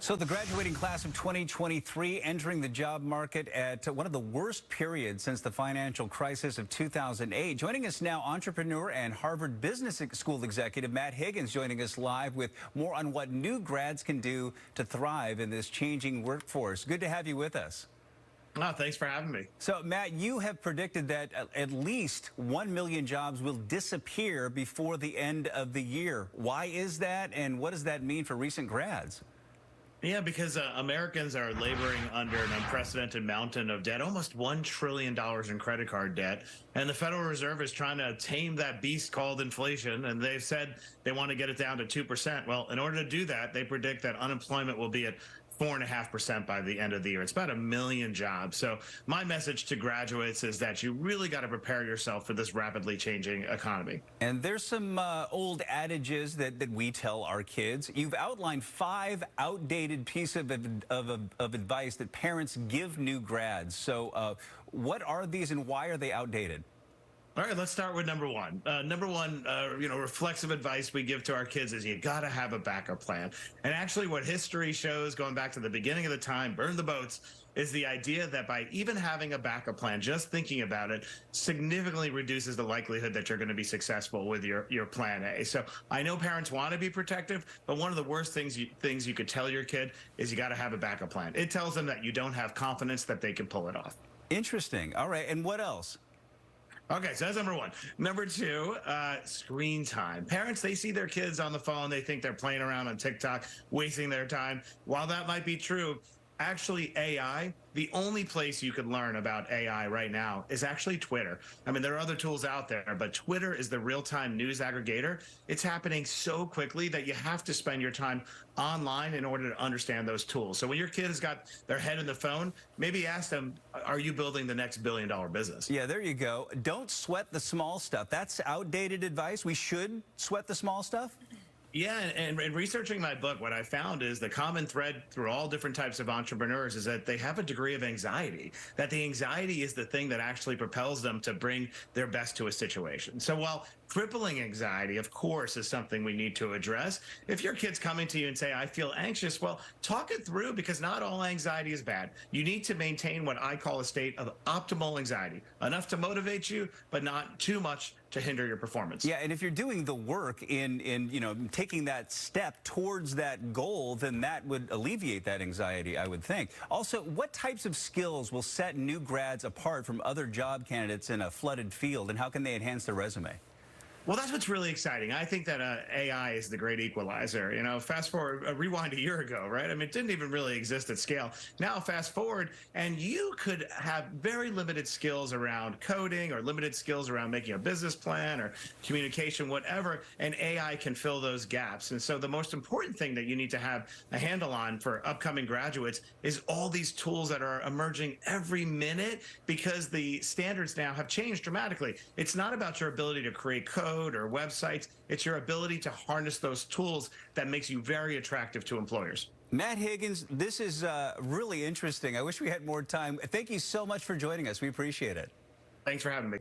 So the graduating class of 2023 entering the job market at one of the worst periods since the financial crisis of 2008. Joining us now, entrepreneur and Harvard Business School executive Matt Higgins, joining us live with more on what new grads can do to thrive in this changing workforce. Good to have you with us. Oh, thanks for having me. So, Matt, you have predicted that at least 1 million jobs will disappear before the end of the year. Why is that, and what does that mean for recent grads? Yeah, because Americans are laboring under an unprecedented mountain of debt, almost $1 trillion in credit card debt. And the Federal Reserve is trying to tame that beast called inflation. And they've said they want to get it down to 2%. Well, in order to do that, they predict that unemployment will be at 4.5% by the end of the year. It's about 1 million jobs. So my message to graduates is that you really got to prepare yourself for this rapidly changing economy. And there's some old adages that we tell our kids. You've outlined 5 outdated pieces of advice that parents give new grads. So what are these and why are they outdated? All right, let's start with number one. Reflexive advice we give to our kids is you got to have a backup plan. And actually what history shows, going back to the beginning of the time, burn the boats, is the idea that by even having a backup plan, just thinking about it, significantly reduces the likelihood that you're going to be successful with your plan A. So I know parents want to be protective, but one of the worst things you could tell your kid is you got to have a backup plan. It tells them that you don't have confidence that they can pull it off. Interesting. All right. And what else? Okay, so that's number one. Number two, screen time. Parents, they see their kids on the phone. They think they're playing around on TikTok, wasting their time. While that might be true, actually AI, the only place you could learn about AI right now is actually Twitter. I mean, there are other tools out there, but Twitter is the real-time news aggregator. It's happening so quickly that you have to spend your time online in order to understand those tools. So when your kid has got their head in the phone, maybe ask them, are you building the next billion-dollar business? Yeah, there you go. Don't sweat the small stuff. That's outdated advice. We should sweat the small stuff. Yeah, and researching my book, what I found is the common thread through all different types of entrepreneurs is that they have a degree of anxiety, that the anxiety is the thing that actually propels them to bring their best to a situation. So while crippling anxiety, of course, is something we need to address, if your kid's coming to you and say, I feel anxious, well, talk it through, because not all anxiety is bad. You need to maintain what I call a state of optimal anxiety, enough to motivate you, but not too much to hinder your performance. Yeah, and if you're doing the work in taking that step towards that goal, then that would alleviate that anxiety, I would think. Also, what types of skills will set new grads apart from other job candidates in a flooded field, and how can they enhance their resume? Well, that's what's really exciting. I think that AI is the great equalizer. You know, fast forward, rewind a year ago, right? I mean, it didn't even really exist at scale. Now, fast forward, and you could have very limited skills around coding or limited skills around making a business plan or communication, whatever, and AI can fill those gaps. And so the most important thing that you need to have a handle on for upcoming graduates is all these tools that are emerging every minute, because the standards now have changed dramatically. It's not about your ability to create code or websites. It's your ability to harness those tools that makes you very attractive to employers. Matt Higgins, this is really interesting. I wish we had more time. Thank you so much for joining us. We appreciate it. Thanks for having me.